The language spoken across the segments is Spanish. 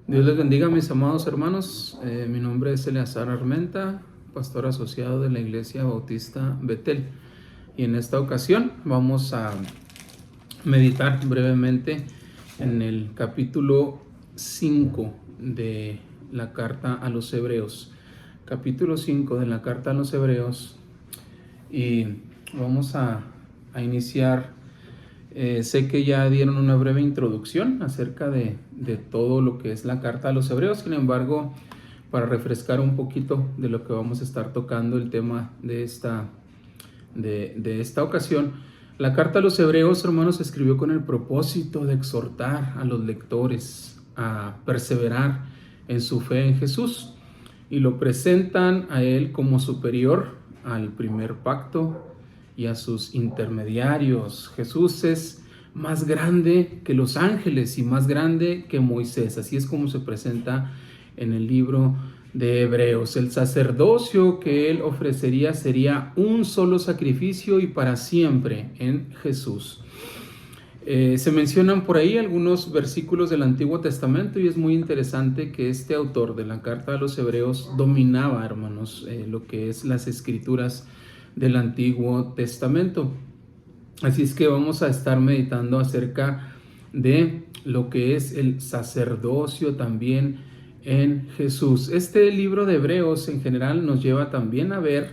Dios les bendiga, mis amados hermanos. Mi nombre es Eleazar Armenta, pastor asociado de la Iglesia Bautista Betel. Y en esta ocasión vamos a meditar brevemente en el capítulo 5 de la carta a los Hebreos. Capítulo 5 de la carta a los Hebreos. Y vamos a iniciar. Sé que ya dieron una breve introducción acerca de todo lo que es la carta a los Hebreos. Sin embargo, para refrescar un poquito de lo que vamos a estar tocando, el tema de esta ocasión, la carta a los Hebreos, hermanos, se escribió con el propósito de exhortar a los lectores a perseverar en su fe en Jesús, y lo presentan a Él como superior al primer pacto y a sus intermediarios. Jesús es más grande que los ángeles y más grande que Moisés. Así es como se presenta en el libro de Hebreos. El sacerdocio que Él ofrecería sería un solo sacrificio y para siempre en Jesús. Se mencionan por ahí algunos versículos del Antiguo Testamento, y es muy interesante que este autor de la carta a los Hebreos dominaba, hermanos, lo que es las escrituras del Antiguo Testamento. Así es que vamos a estar meditando acerca de lo que es el sacerdocio también en Jesús. Este libro de Hebreos en general nos lleva también a ver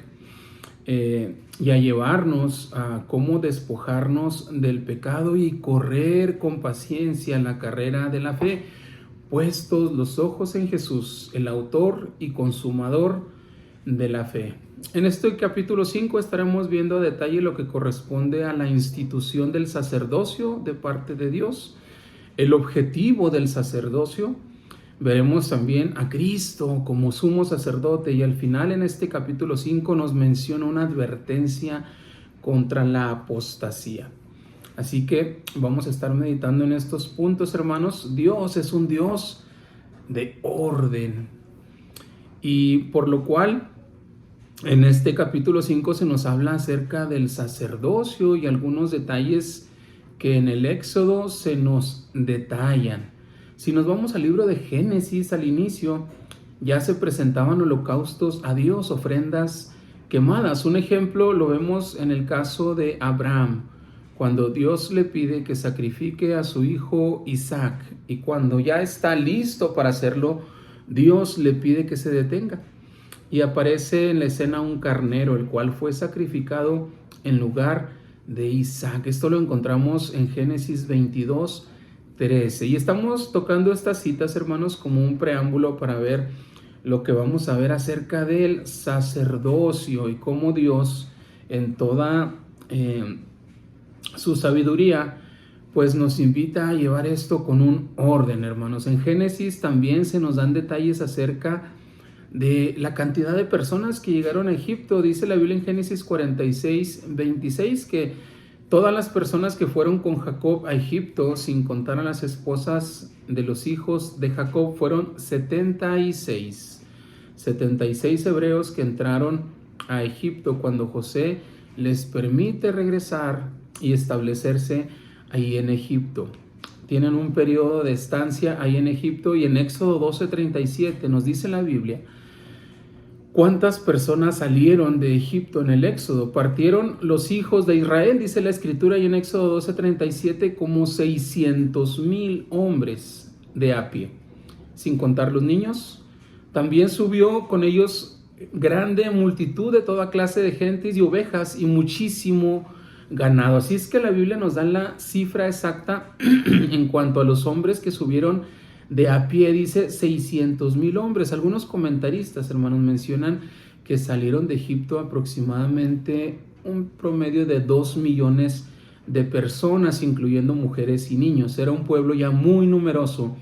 y a llevarnos a cómo despojarnos del pecado y correr con paciencia la carrera de la fe, puestos los ojos en Jesús, el autor y consumador de la fe. En este capítulo 5 estaremos viendo a detalle lo que corresponde a la institución del sacerdocio de parte de Dios, el objetivo del sacerdocio. Veremos también a Cristo como sumo sacerdote, y al final en este capítulo 5 nos menciona una advertencia contra la apostasía. Así que vamos a estar meditando en estos puntos, hermanos. Dios es un Dios de orden, y por lo cual en este capítulo 5 se nos habla acerca del sacerdocio y algunos detalles que en el Éxodo se nos detallan. Si nos vamos al libro de Génesis, al inicio, ya se presentaban holocaustos a Dios, ofrendas quemadas. Un ejemplo lo vemos en el caso de Abraham, cuando Dios le pide que sacrifique a su hijo Isaac, y cuando ya está listo para hacerlo, Dios le pide que se detenga. Y aparece en la escena un carnero, el cual fue sacrificado en lugar de Isaac. Esto lo encontramos en Génesis 22:13. Y estamos tocando estas citas, hermanos, como un preámbulo para ver lo que vamos a ver acerca del sacerdocio y cómo Dios, en toda su sabiduría, pues nos invita a llevar esto con un orden, hermanos. En Génesis también se nos dan detalles acerca de la cantidad de personas que llegaron a Egipto. Dice la Biblia en Génesis 46:26 que todas las personas que fueron con Jacob a Egipto, sin contar a las esposas de los hijos de Jacob, fueron 76 hebreos que entraron a Egipto cuando José les permite regresar y establecerse ahí en Egipto. Tienen un periodo de estancia ahí en Egipto, y en Éxodo 12:37 nos dice la Biblia cuántas personas salieron de Egipto en el Éxodo. Partieron los hijos de Israel, dice la Escritura, y en Éxodo 12:37 como 600,000 hombres de a pie, sin contar los niños. También subió con ellos grande multitud de toda clase de gentes y ovejas y muchísimo ganado. Así es que la Biblia nos da la cifra exacta en cuanto a los hombres que subieron de a pie. Dice 600,000 hombres. Algunos comentaristas, hermanos, mencionan que salieron de Egipto aproximadamente un promedio de 2 millones de personas, incluyendo mujeres y niños. Era un pueblo ya muy numeroso,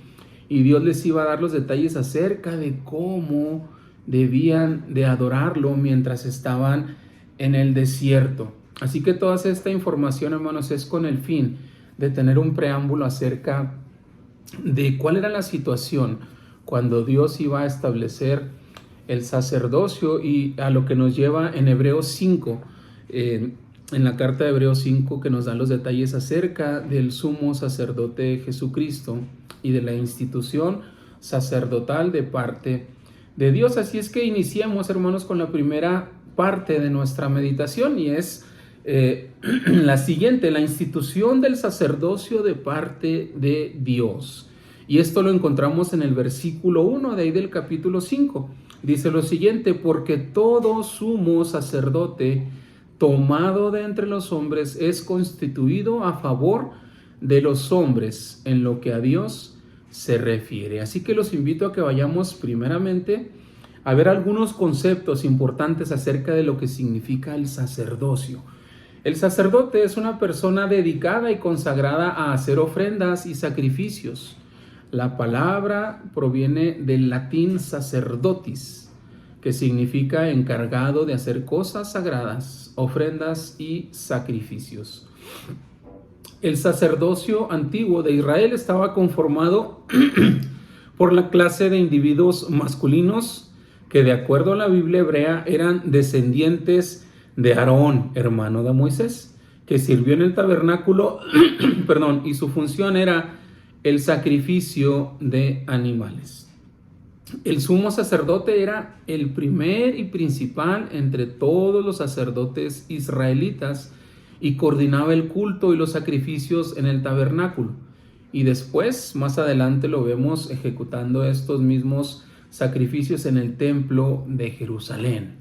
y Dios les iba a dar los detalles acerca de cómo debían de adorarlo mientras estaban en el desierto. Así que toda esta información, hermanos, es con el fin de tener un preámbulo acerca de cuál era la situación cuando Dios iba a establecer el sacerdocio, y a lo que nos lleva en Hebreos 5, en la carta de Hebreos 5, que nos da los detalles acerca del sumo sacerdote Jesucristo y de la institución sacerdotal de parte de Dios. Así es que iniciemos, hermanos, con la primera parte de nuestra meditación, y es la siguiente: la institución del sacerdocio de parte de Dios. Y esto lo encontramos en el versículo 1 de ahí del capítulo 5. Dice lo siguiente: porque todo sumo sacerdote tomado de entre los hombres es constituido a favor de los hombres en lo que a Dios se refiere. Así que los invito a que vayamos primeramente a ver algunos conceptos importantes acerca de lo que significa el sacerdocio. El sacerdote es una persona dedicada y consagrada a hacer ofrendas y sacrificios. La palabra proviene del latín sacerdotis, que significa encargado de hacer cosas sagradas, ofrendas y sacrificios. El sacerdocio antiguo de Israel estaba conformado por la clase de individuos masculinos que, de acuerdo a la Biblia hebrea, eran descendientes de Aarón, hermano de Moisés, que sirvió en el tabernáculo y su función era el sacrificio de animales. El sumo sacerdote era el primer y principal entre todos los sacerdotes israelitas y coordinaba el culto y los sacrificios en el tabernáculo. Y después, más adelante, lo vemos ejecutando estos mismos sacrificios en el templo de Jerusalén.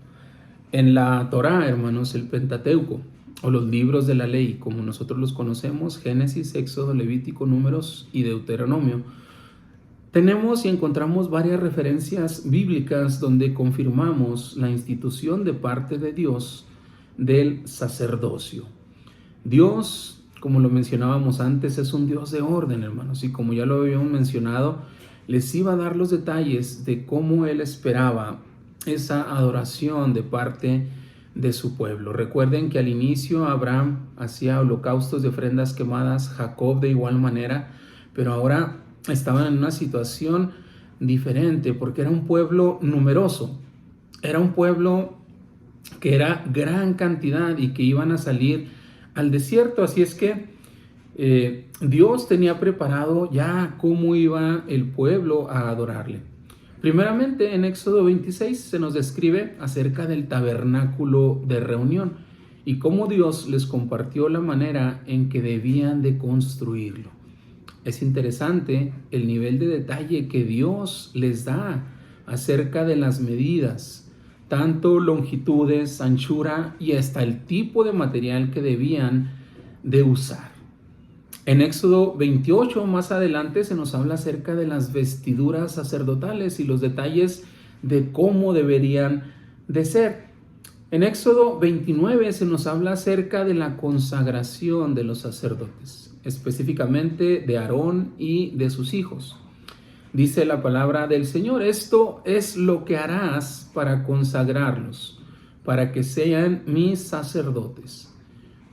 En la Torá, hermanos, el Pentateuco, o los libros de la ley, como nosotros los conocemos, Génesis, Éxodo, Levítico, Números y Deuteronomio, tenemos y encontramos varias referencias bíblicas donde confirmamos la institución de parte de Dios del sacerdocio. Dios, como lo mencionábamos antes, es un Dios de orden, hermanos, y como ya lo habíamos mencionado, les iba a dar los detalles de cómo Él esperaba esa adoración de parte de su pueblo. Recuerden que al inicio Abraham hacía holocaustos de ofrendas quemadas, Jacob de igual manera, pero ahora estaban en una situación diferente porque era un pueblo numeroso, era un pueblo que era gran cantidad y que iban a salir al desierto. Así es que Dios tenía preparado ya cómo iba el pueblo a adorarle. Primeramente, en Éxodo 26 se nos describe acerca del tabernáculo de reunión y cómo Dios les compartió la manera en que debían de construirlo. Es interesante el nivel de detalle que Dios les da acerca de las medidas, tanto longitudes, anchura y hasta el tipo de material que debían de usar. En Éxodo 28, más adelante, se nos habla acerca de las vestiduras sacerdotales y los detalles de cómo deberían de ser. En Éxodo 29 se nos habla acerca de la consagración de los sacerdotes, específicamente de Aarón y de sus hijos. Dice la palabra del Señor: esto es lo que harás para consagrarlos, para que sean mis sacerdotes.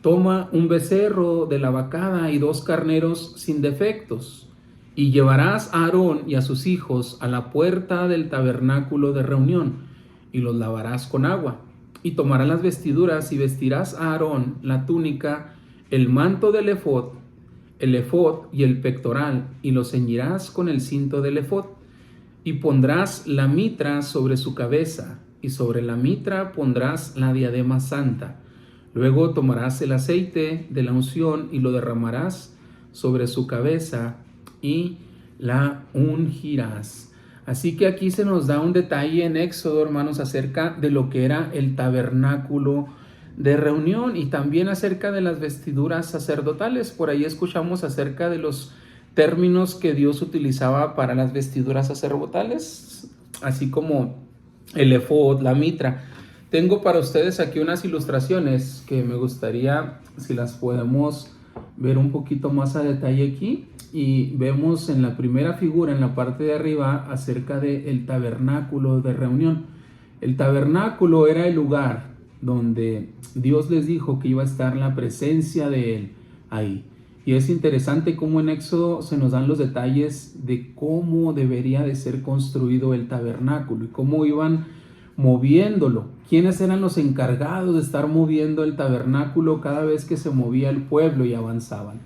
Toma un becerro de la vacada y 2 carneros sin defectos, y llevarás a Aarón y a sus hijos a la puerta del tabernáculo de reunión, y los lavarás con agua. Y tomarás las vestiduras y vestirás a Aarón la túnica, el manto del efod, el efod y el pectoral, y los ceñirás con el cinto del efod. Y pondrás la mitra sobre su cabeza, y sobre la mitra pondrás la diadema santa. Luego tomarás el aceite de la unción y lo derramarás sobre su cabeza y la ungirás. Así que aquí se nos da un detalle en Éxodo, hermanos, acerca de lo que era el tabernáculo de reunión y también acerca de las vestiduras sacerdotales. Por ahí escuchamos acerca de los términos que Dios utilizaba para las vestiduras sacerdotales, así como el efod, la mitra. Tengo para ustedes aquí unas ilustraciones que me gustaría, si las podemos ver un poquito más a detalle aquí. Y vemos en la primera figura, en la parte de arriba, acerca del tabernáculo de reunión. El tabernáculo era el lugar donde Dios les dijo que iba a estar la presencia de Él ahí. Y es interesante cómo en Éxodo se nos dan los detalles de cómo debería de ser construido el tabernáculo y cómo iban moviéndolo. ¿Quiénes eran los encargados de estar moviendo el tabernáculo cada vez que se movía el pueblo y avanzaban?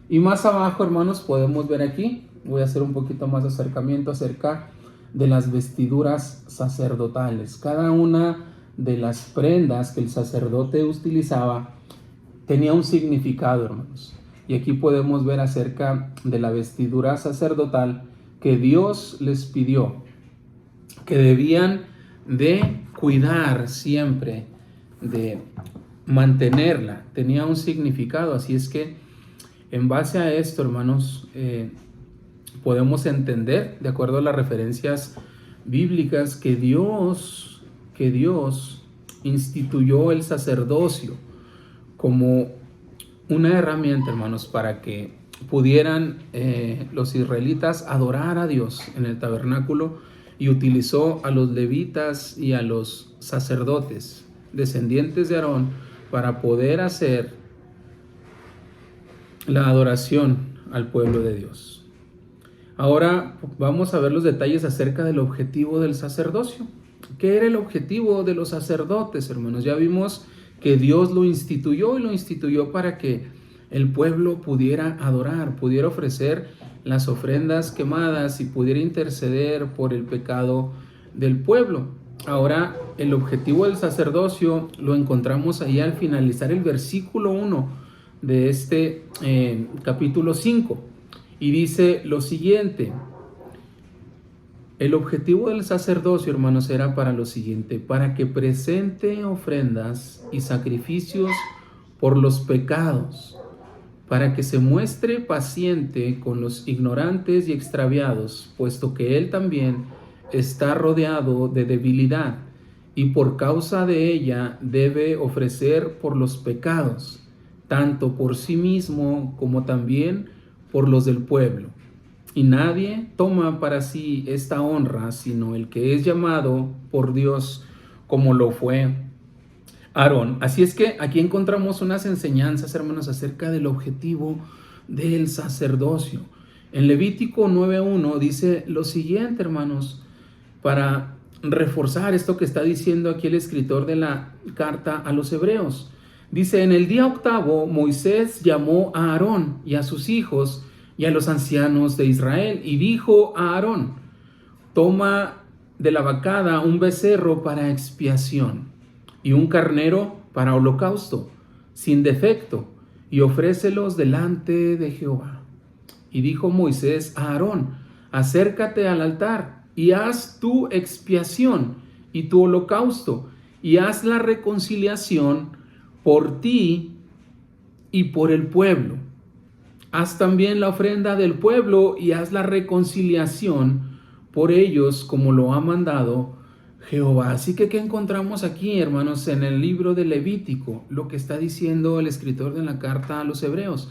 Y más abajo, hermanos, podemos ver aquí voy a hacer un poquito más de acercamiento acerca de las vestiduras sacerdotales. Cada una de las prendas que el sacerdote utilizaba tenía un significado, hermanos. Y aquí podemos ver acerca de la vestidura sacerdotal que Dios les pidió, que debían de cuidar siempre, de mantenerla. Tenía un significado, así es que en base a esto, hermanos, podemos entender, de acuerdo a las referencias bíblicas, que Dios instituyó el sacerdocio como una herramienta, hermanos, para que pudieran los israelitas adorar a Dios en el tabernáculo, y utilizó a los levitas y a los sacerdotes, descendientes de Aarón, para poder hacer la adoración al pueblo de Dios. Ahora vamos a ver los detalles acerca del objetivo del sacerdocio. ¿Qué era el objetivo de los sacerdotes, hermanos? Ya vimos que Dios lo instituyó, y lo instituyó para que el pueblo pudiera adorar, pudiera ofrecer las ofrendas quemadas y pudiera interceder por el pecado del pueblo. Ahora, el objetivo del sacerdocio lo encontramos ahí al finalizar el versículo 1 de este capítulo 5, y dice lo siguiente: el objetivo del sacerdocio, hermanos, era para lo siguiente: para que presente ofrendas y sacrificios por los pecados, para que se muestre paciente con los ignorantes y extraviados, puesto que él también está rodeado de debilidad, y por causa de ella debe ofrecer por los pecados, tanto por sí mismo como también por los del pueblo. Y nadie toma para sí esta honra, sino el que es llamado por Dios, como lo fue Aarón. Así es que aquí encontramos unas enseñanzas, hermanos, acerca del objetivo del sacerdocio. En Levítico 9:1 dice lo siguiente, hermanos, para reforzar esto que está diciendo aquí el escritor de la carta a los hebreos. Dice: en el día octavo Moisés llamó a Aarón y a sus hijos y a los ancianos de Israel, y dijo a Aarón: toma de la vacada un becerro para expiación y un carnero para holocausto, sin defecto, y ofrécelos delante de Jehová. Y dijo Moisés a Aarón: acércate al altar y haz tu expiación y tu holocausto, y haz la reconciliación por ti y por el pueblo. Haz también la ofrenda del pueblo y haz la reconciliación por ellos, como lo ha mandado Jehová. Así que, ¿qué encontramos aquí, hermanos, en el libro de Levítico? Lo que está diciendo el escritor de la carta a los hebreos,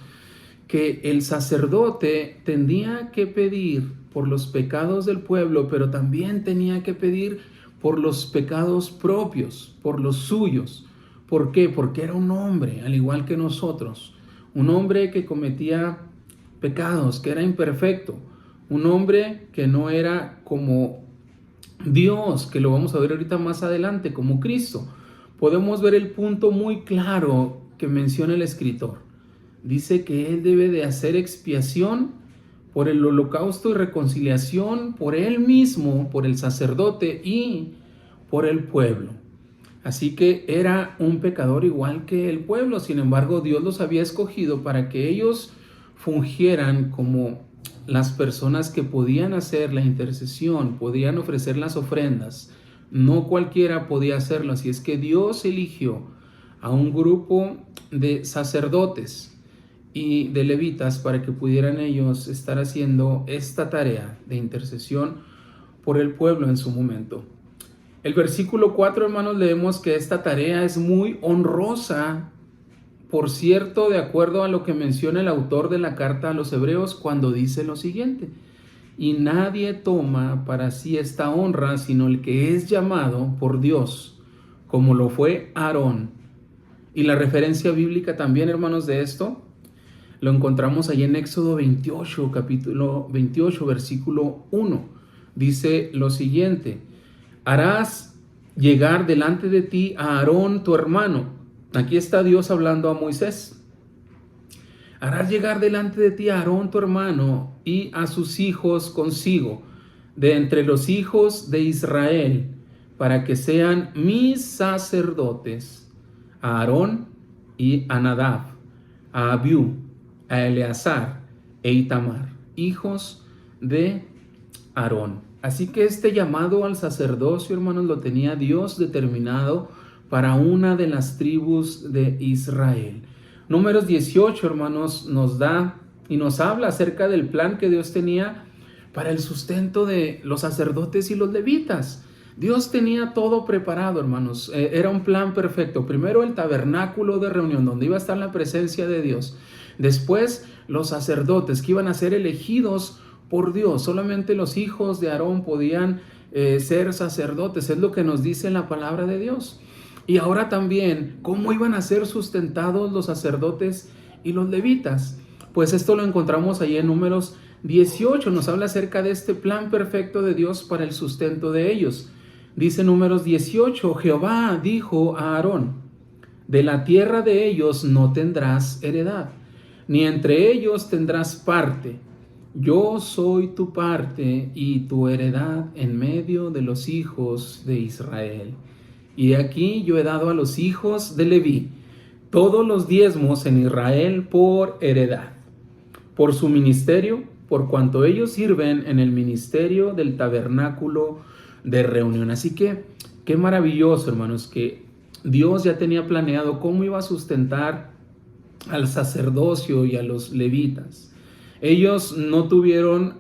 que el sacerdote tenía que pedir por los pecados del pueblo, pero también tenía que pedir por los pecados propios, por los suyos. ¿Por qué? Porque era un hombre, al igual que nosotros, un hombre que cometía pecados, que era imperfecto, un hombre que no era como Dios, que lo vamos a ver ahorita más adelante, como Cristo. Podemos ver el punto muy claro que menciona el escritor. Dice que él debe de hacer expiación por el holocausto y reconciliación por él mismo, por el sacerdote y por el pueblo. Así que era un pecador igual que el pueblo. Sin embargo, Dios los había escogido para que ellos fungieran como las personas que podían hacer la intercesión, podían ofrecer las ofrendas. No cualquiera podía hacerlo, así es que Dios eligió a un grupo de sacerdotes y de levitas para que pudieran ellos estar haciendo esta tarea de intercesión por el pueblo en su momento. El versículo 4, hermanos, leemos que esta tarea es muy honrosa. Por cierto, de acuerdo a lo que menciona el autor de la carta a los hebreos, cuando dice lo siguiente: y nadie toma para sí esta honra, sino el que es llamado por Dios, como lo fue Aarón. Y la referencia bíblica también, hermanos, de esto, lo encontramos ahí en Éxodo 28, capítulo 28, versículo 1. Dice lo siguiente: harás llegar delante de ti a Aarón tu hermano. Aquí está Dios hablando a Moisés. Harás llegar delante de ti a Aarón tu hermano y a sus hijos consigo, de entre los hijos de Israel, para que sean mis sacerdotes, a Aarón y a Nadab, a Abiú, a Eleazar e Itamar, hijos de Aarón. Así que este llamado al sacerdocio, hermanos, lo tenía Dios determinado para una de las tribus de Israel. Números 18, hermanos, nos da y nos habla acerca del plan que Dios tenía para el sustento de los sacerdotes y los levitas. Dios tenía todo preparado, hermanos. Era un plan perfecto. Primero el tabernáculo de reunión, donde iba a estar la presencia de Dios. Después los sacerdotes que iban a ser elegidos por Dios. Solamente los hijos de Aarón podían ser sacerdotes. Es lo que nos dice la palabra de Dios. Y ahora también, ¿cómo iban a ser sustentados los sacerdotes y los levitas? Pues esto lo encontramos ahí en Números 18. Nos habla acerca de este plan perfecto de Dios para el sustento de ellos. Dice Números 18, Jehová dijo a Aarón, de la tierra de ellos no tendrás heredad, ni entre ellos tendrás parte. Yo soy tu parte y tu heredad en medio de los hijos de Israel. Y aquí yo he dado a los hijos de Leví todos los diezmos en Israel por heredad, por su ministerio, por cuanto ellos sirven en el ministerio del tabernáculo de reunión. Así que qué maravilloso, hermanos, que Dios ya tenía planeado cómo iba a sustentar al sacerdocio y a los levitas. Ellos no tuvieron,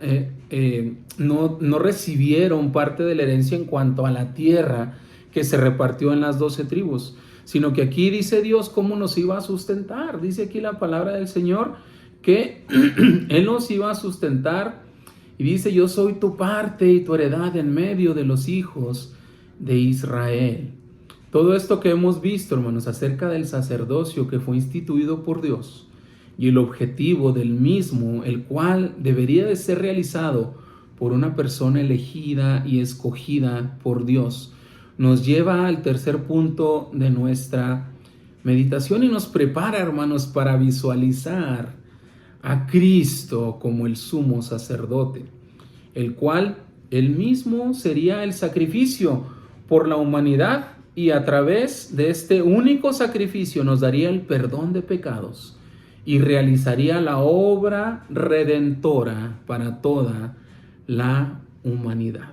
no recibieron parte de la herencia en cuanto a la tierra que se repartió en las 12 tribus, sino que aquí dice Dios cómo nos iba a sustentar. Dice aquí la palabra del Señor que Él nos iba a sustentar y dice, yo soy tu parte y tu heredad en medio de los hijos de Israel. Todo esto que hemos visto, hermanos, acerca del sacerdocio que fue instituido por Dios y el objetivo del mismo, el cual debería de ser realizado por una persona elegida y escogida por Dios, nos lleva al tercer punto de nuestra meditación y nos prepara, hermanos, para visualizar a Cristo como el sumo sacerdote, el cual él mismo sería el sacrificio por la humanidad y a través de este único sacrificio nos daría el perdón de pecados y realizaría la obra redentora para toda la humanidad.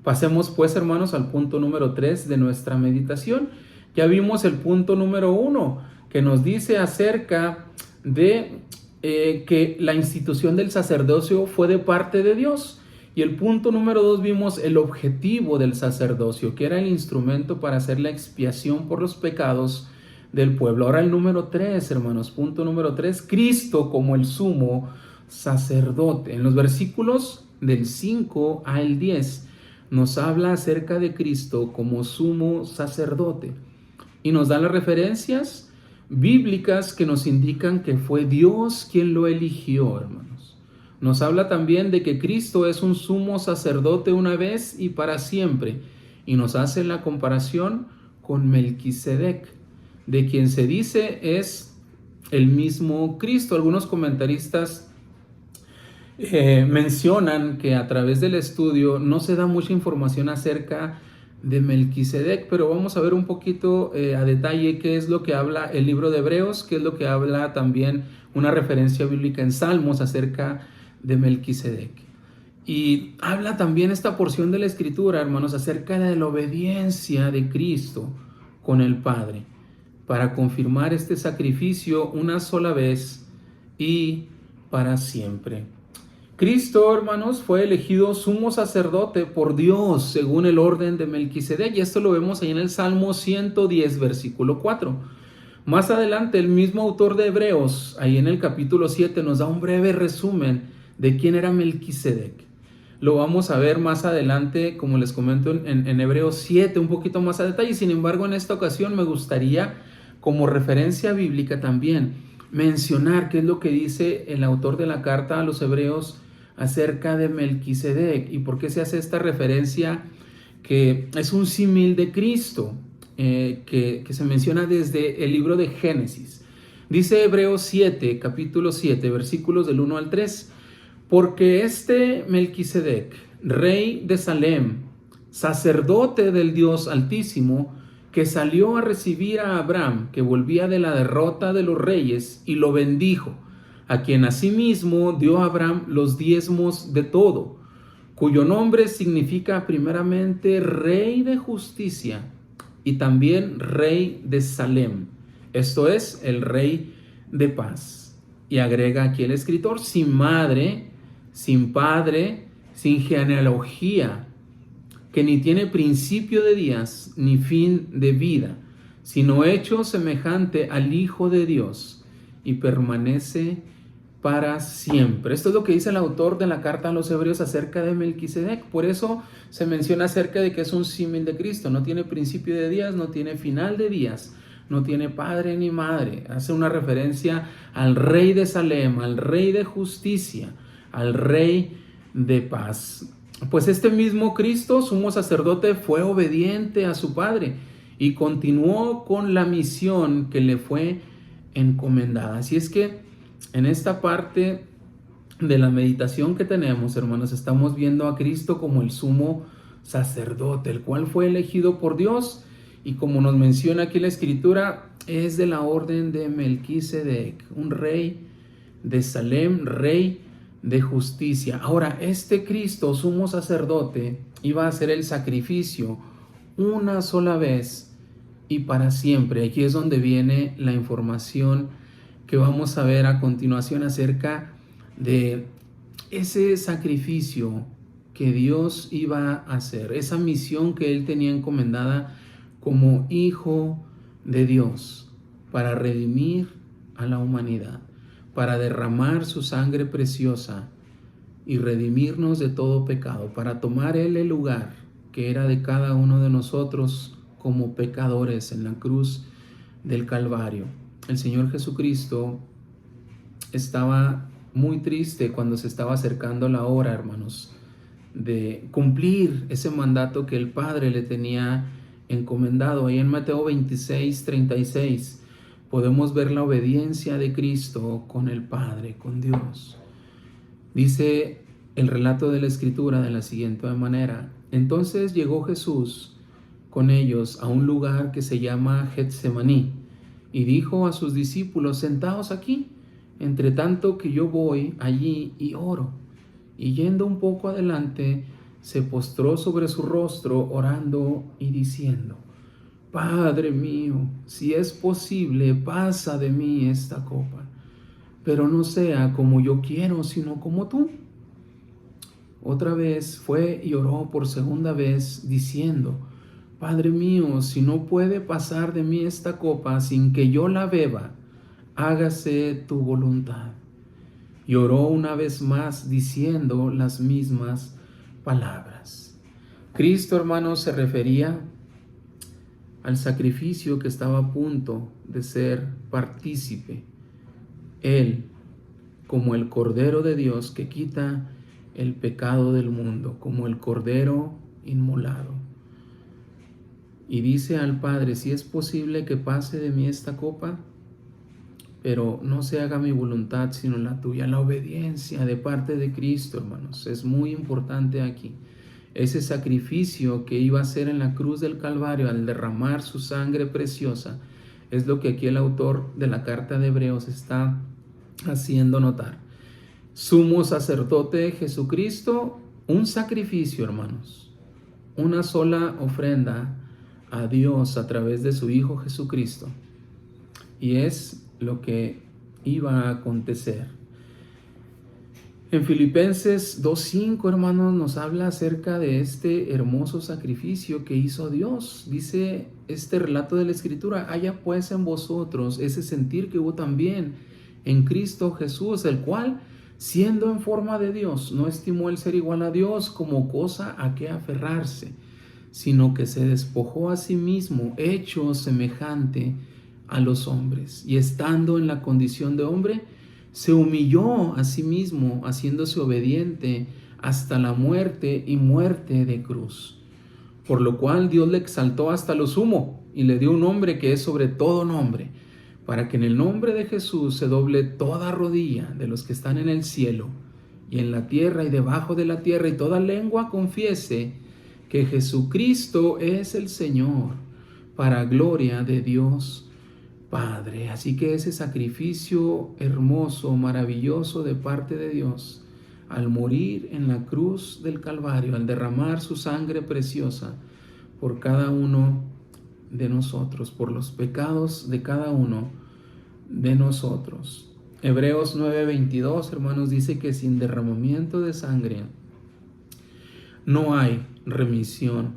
Pasemos pues, hermanos, al punto número 3 de nuestra meditación. Ya vimos el punto número 1 que nos dice acerca de que la institución del sacerdocio fue de parte de Dios. Y el punto número 2 vimos el objetivo del sacerdocio, que era el instrumento para hacer la expiación por los pecados del pueblo. Ahora el número 3, hermanos, punto número 3, Cristo como el sumo sacerdote. En los versículos del 5 al 10 nos habla acerca de Cristo como sumo sacerdote y nos da las referencias bíblicas que nos indican que fue Dios quien lo eligió, hermanos. Nos habla también de que Cristo es un sumo sacerdote una vez y para siempre, y nos hace la comparación con Melquisedec, de quien se dice es el mismo Cristo. Algunos comentaristas mencionan que a través del estudio no se da mucha información acerca de Melquisedec, pero vamos a ver un poquito a detalle qué es lo que habla el libro de Hebreos, qué es lo que habla también una referencia bíblica en Salmos acerca de Melquisedec. Y habla también esta porción de la Escritura, hermanos, acerca de la obediencia de Cristo con el Padre para confirmar este sacrificio una sola vez y para siempre. Cristo, hermanos, fue elegido sumo sacerdote por Dios según el orden de Melquisedec, y esto lo vemos ahí en el Salmo 110, versículo 4. Más adelante, el mismo autor de Hebreos, ahí en el capítulo 7, nos da un breve resumen de quién era Melquisedec. Lo vamos a ver más adelante, como les comento, en Hebreos 7, un poquito más a detalle. Sin embargo, en esta ocasión me gustaría, como referencia bíblica también, mencionar qué es lo que dice el autor de la carta a los Hebreos acerca de Melquisedec y por qué se hace esta referencia que es un símil de Cristo, que se menciona desde el libro de Génesis. Dice Hebreos 7, capítulo 7, versículos del 1 al 3. Porque este Melquisedec, rey de Salem, sacerdote del Dios Altísimo, que salió a recibir a Abraham, que volvía de la derrota de los reyes, y lo bendijo, a quien asimismo dio a Abraham los diezmos de todo, cuyo nombre significa primeramente Rey de Justicia y también Rey de Salem, esto es, el Rey de Paz. Y agrega aquí el escritor, sin madre, sin padre, sin genealogía, que ni tiene principio de días ni fin de vida, sino hecho semejante al Hijo de Dios, y permanece para siempre. Esto es lo que dice el autor de la carta a los Hebreos acerca de Melquisedec. Por eso se menciona acerca de que es un símil de Cristo. No tiene principio de días, no tiene final de días, no tiene padre ni madre. Hace una referencia al Rey de Salem, al Rey de Justicia, al Rey de Paz. Pues este mismo Cristo, sumo sacerdote, fue obediente a su Padre y continuó con la misión que le fue encomendada. Así es que en esta parte de la meditación que tenemos, hermanos, estamos viendo a Cristo como el sumo sacerdote, el cual fue elegido por Dios, y como nos menciona aquí la Escritura, es de la orden de Melquisedec, un rey de Salem, rey de justicia. Ahora, este Cristo, sumo sacerdote, iba a hacer el sacrificio una sola vez y para siempre. Aquí es donde viene la información que vamos a ver a continuación acerca de ese sacrificio que Dios iba a hacer, esa misión que Él tenía encomendada como Hijo de Dios para redimir a la humanidad, para derramar su sangre preciosa y redimirnos de todo pecado, para tomar Él el lugar que era de cada uno de nosotros como pecadores en la cruz del Calvario. El Señor Jesucristo estaba muy triste cuando se estaba acercando la hora, hermanos, de cumplir ese mandato que el Padre le tenía encomendado. Ahí en Mateo 26, 36 podemos ver la obediencia de Cristo con el Padre, con Dios. Dice el relato de la Escritura de la siguiente manera: entonces llegó Jesús con ellos a un lugar que se llama Getsemaní, y dijo a sus discípulos: sentaos aquí, entre tanto que yo voy allí y oro. Y yendo un poco adelante, se postró sobre su rostro, orando y diciendo: Padre mío, si es posible, pasa de mí esta copa, pero no sea como yo quiero, sino como tú. Otra vez fue y oró por segunda vez, diciendo: Padre mío, si no puede pasar de mí esta copa sin que yo la beba, hágase tu voluntad. Y oró una vez más, diciendo las mismas palabras. Cristo, hermanos, se refería al sacrificio que estaba a punto de ser partícipe. Él, como el Cordero de Dios que quita el pecado del mundo, como el Cordero inmolado. Y dice al Padre: si es posible que pase de mí esta copa, pero no se haga mi voluntad sino la tuya. La obediencia de parte de Cristo, hermanos, es muy importante aquí. Ese sacrificio que iba a hacer en la cruz del Calvario al derramar su sangre preciosa, es lo que aquí el autor de la carta de Hebreos está haciendo notar. Sumo sacerdote Jesucristo, un sacrificio, hermanos, una sola ofrenda a Dios a través de su Hijo Jesucristo. Y es lo que iba a acontecer. En Filipenses 2:5, hermanos, nos habla acerca de este hermoso sacrificio que hizo Dios. Dice este relato de la Escritura: haya pues en vosotros ese sentir que hubo también en Cristo Jesús, el cual, siendo en forma de Dios, no estimó el ser igual a Dios como cosa a que aferrarse, sino que se despojó a sí mismo, hecho semejante a los hombres, y estando en la condición de hombre, se humilló a sí mismo, haciéndose obediente hasta la muerte y muerte de cruz. Por lo cual Dios le exaltó hasta lo sumo y le dio un nombre que es sobre todo nombre, para que en el nombre de Jesús se doble toda rodilla de los que están en el cielo y en la tierra y debajo de la tierra, y toda lengua confiese que Jesucristo es el Señor, para gloria de Dios Padre. Así que ese sacrificio hermoso, maravilloso de parte de Dios, al morir en la cruz del Calvario, al derramar su sangre preciosa por cada uno de nosotros, por los pecados de cada uno de nosotros. Hebreos 9:22, hermanos, dice que sin derramamiento de sangre no hay remisión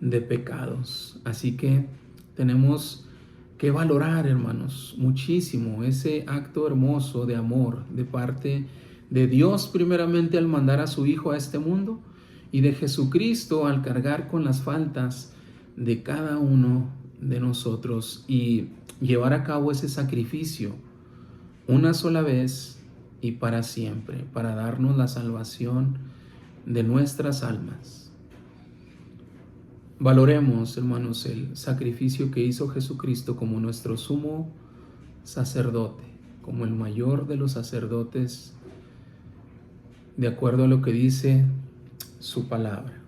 de pecados. Así que tenemos que valorar, hermanos, muchísimo ese acto hermoso de amor de parte de Dios, primeramente al mandar a su Hijo a este mundo, y de Jesucristo al cargar con las faltas de cada uno de nosotros y llevar a cabo ese sacrificio una sola vez y para siempre, para darnos la salvación de nuestras almas. Valoremos, hermanos, el sacrificio que hizo Jesucristo como nuestro sumo sacerdote, como el mayor de los sacerdotes, de acuerdo a lo que dice su palabra.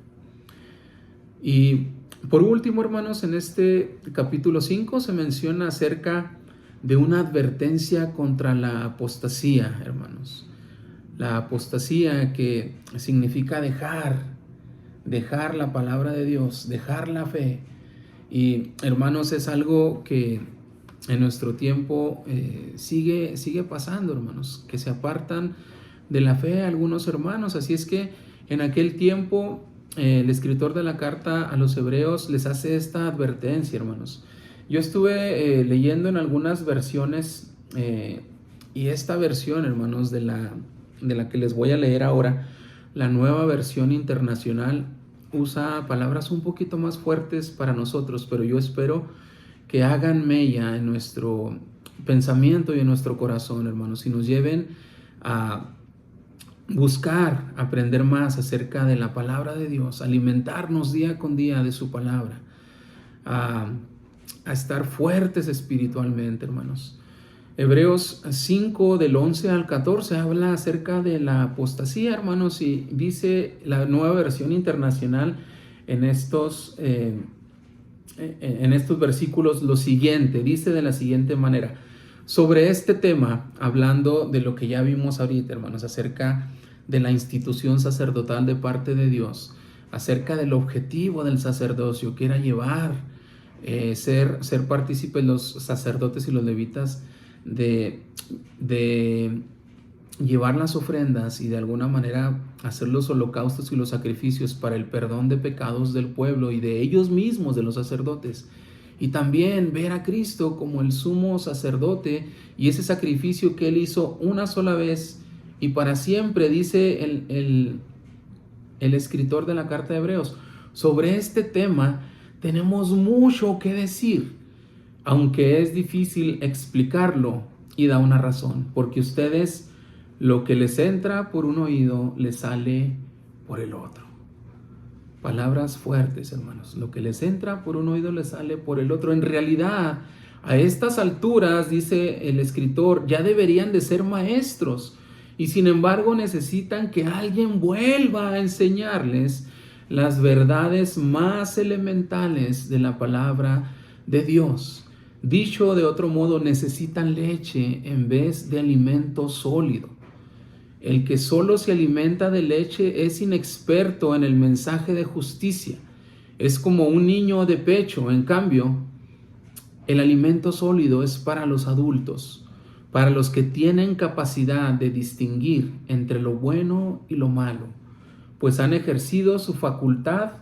Y por último, hermanos, en este capítulo 5 se menciona acerca de una advertencia contra la apostasía, hermanos. La apostasía, que significa dejar la palabra de Dios, dejar la fe. Y, hermanos, es algo que en nuestro tiempo sigue pasando, hermanos, que se apartan de la fe algunos hermanos. Así es que en aquel tiempo el escritor de la carta a los hebreos les hace esta advertencia, hermanos. Yo estuve leyendo en algunas versiones y esta versión, hermanos, de la que les voy a leer ahora, la Nueva Versión Internacional, usa palabras un poquito más fuertes para nosotros, pero yo espero que hagan mella en nuestro pensamiento y en nuestro corazón, hermanos, y nos lleven a buscar aprender más acerca de la palabra de Dios, alimentarnos día con día de su palabra, a estar fuertes espiritualmente, hermanos. Hebreos 5 del 11 al 14 habla acerca de la apostasía, hermanos, y dice la Nueva Versión Internacional en estos versículos lo siguiente, dice de la siguiente manera: sobre este tema, hablando de lo que ya vimos ahorita, hermanos, acerca de la institución sacerdotal de parte de Dios, acerca del objetivo del sacerdocio, que era ser partícipes los sacerdotes y los levitas de llevar las ofrendas y de alguna manera hacer los holocaustos y los sacrificios para el perdón de pecados del pueblo y de ellos mismos, de los sacerdotes. Y también ver a Cristo como el sumo sacerdote y ese sacrificio que Él hizo una sola vez y para siempre, dice el escritor de la carta de Hebreos. Sobre este tema tenemos mucho que decir, aunque es difícil explicarlo, y da una razón, porque ustedes lo que les entra por un oído les sale por el otro. Palabras fuertes, hermanos. Lo que les entra por un oído les sale por el otro. En realidad, a estas alturas, dice el escritor, ya deberían de ser maestros, y sin embargo necesitan que alguien vuelva a enseñarles las verdades más elementales de la palabra de Dios. Dicho de otro modo, necesitan leche en vez de alimento sólido. El que solo se alimenta de leche es inexperto en el mensaje de justicia. Es como un niño de pecho. En cambio, el alimento sólido es para los adultos, para los que tienen capacidad de distinguir entre lo bueno y lo malo, pues han ejercido su facultad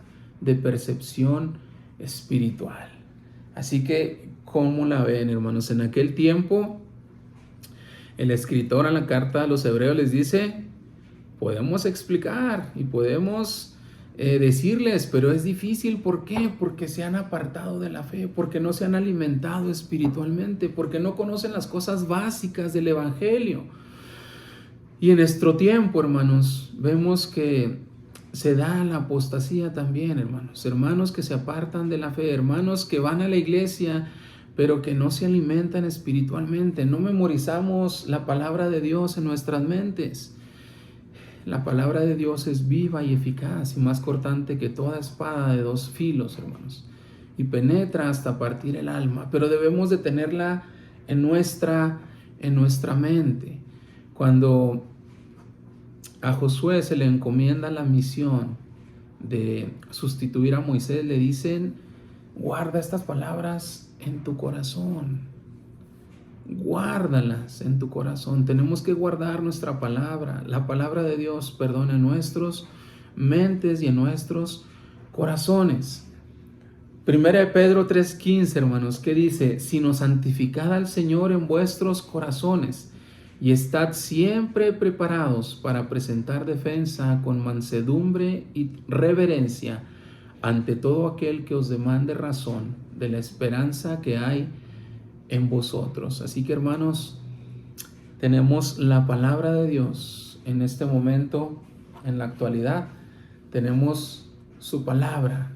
de percepción espiritual. Así que, ¿cómo la ven, hermanos? En aquel tiempo, el escritor a la carta a los hebreos les dice, podemos explicar y podemos decirles, pero es difícil. ¿Por qué? Porque se han apartado de la fe, porque no se han alimentado espiritualmente, porque no conocen las cosas básicas del evangelio. Y en nuestro tiempo, hermanos, vemos que se da la apostasía también, hermanos. Hermanos que se apartan de la fe, hermanos que van a la iglesia, pero que no se alimentan espiritualmente. No memorizamos la palabra de Dios en nuestras mentes. La palabra de Dios es viva y eficaz y más cortante que toda espada de dos filos, hermanos, y penetra hasta partir el alma, pero debemos de tenerla en nuestra mente. Cuando a Josué se le encomienda la misión de sustituir a Moisés, le dicen: guarda estas palabras en tu corazón, guárdalas en tu corazón. Tenemos que guardar nuestra palabra, la palabra de Dios, perdón, en nuestras mentes y en nuestros corazones. Primera de Pedro 3:15, hermanos, que dice: sino santificad al Señor en vuestros corazones y estad siempre preparados para presentar defensa con mansedumbre y reverencia ante todo aquel que os demande razón de la esperanza que hay en vosotros. Así que, hermanos, tenemos la palabra de Dios en este momento, en la actualidad. Tenemos su palabra.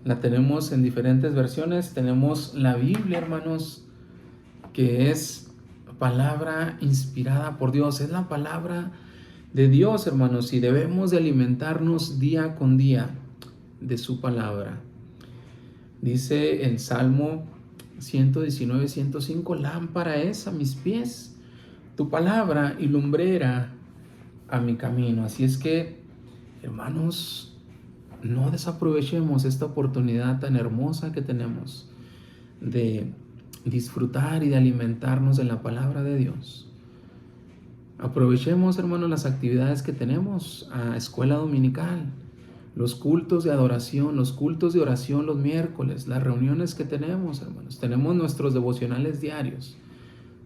La tenemos en diferentes versiones. Tenemos la Biblia, hermanos, que es palabra inspirada por Dios. Es la palabra de Dios, hermanos, y debemos de alimentarnos día con día de su palabra. Dice el Salmo 119, 105, lámpara es a mis pies tu palabra y lumbrera a mi camino. Así es que, hermanos, no desaprovechemos esta oportunidad tan hermosa que tenemos de disfrutar y de alimentarnos de la palabra de Dios. Aprovechemos, hermanos, las actividades que tenemos, a escuela dominical, los cultos de adoración, los cultos de oración los miércoles, las reuniones que tenemos, hermanos. Tenemos nuestros devocionales diarios.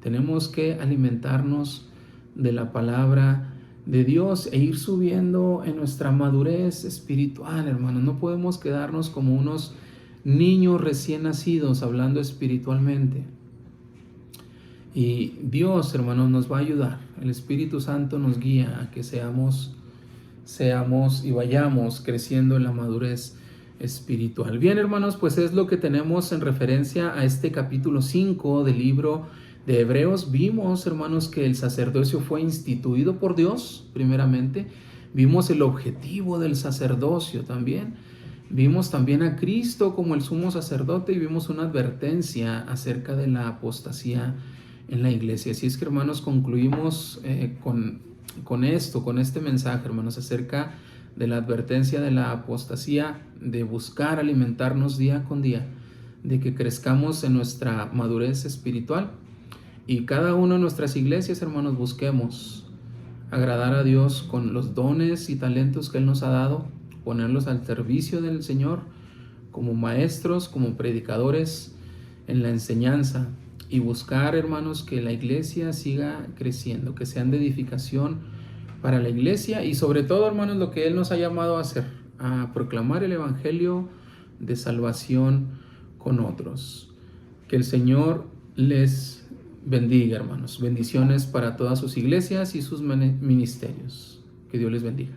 Tenemos que alimentarnos de la palabra de Dios e ir subiendo en nuestra madurez espiritual, hermanos. No podemos quedarnos como unos niños recién nacidos hablando espiritualmente. Y Dios, hermanos, nos va a ayudar. El Espíritu Santo nos guía a que seamos y vayamos creciendo en la madurez espiritual. Bien, hermanos, pues es lo que tenemos en referencia a este capítulo 5 del libro de Hebreos. Vimos, hermanos, que el sacerdocio fue instituido por Dios, primeramente. Vimos el objetivo del sacerdocio también. Vimos también a Cristo como el sumo sacerdote y vimos una advertencia acerca de la apostasía en la iglesia. Así es que, hermanos, concluimos con este mensaje, hermanos, acerca de la advertencia de la apostasía, de buscar alimentarnos día con día, de que crezcamos en nuestra madurez espiritual y cada uno de nuestras iglesias, hermanos, busquemos agradar a Dios con los dones y talentos que Él nos ha dado, ponerlos al servicio del Señor como maestros, como predicadores en la enseñanza y buscar, hermanos, que la iglesia siga creciendo, que sean de edificación para la iglesia y sobre todo, hermanos, lo que Él nos ha llamado a hacer, a proclamar el evangelio de salvación con otros. Que el Señor les bendiga, hermanos. Bendiciones para todas sus iglesias y sus ministerios. Que Dios les bendiga.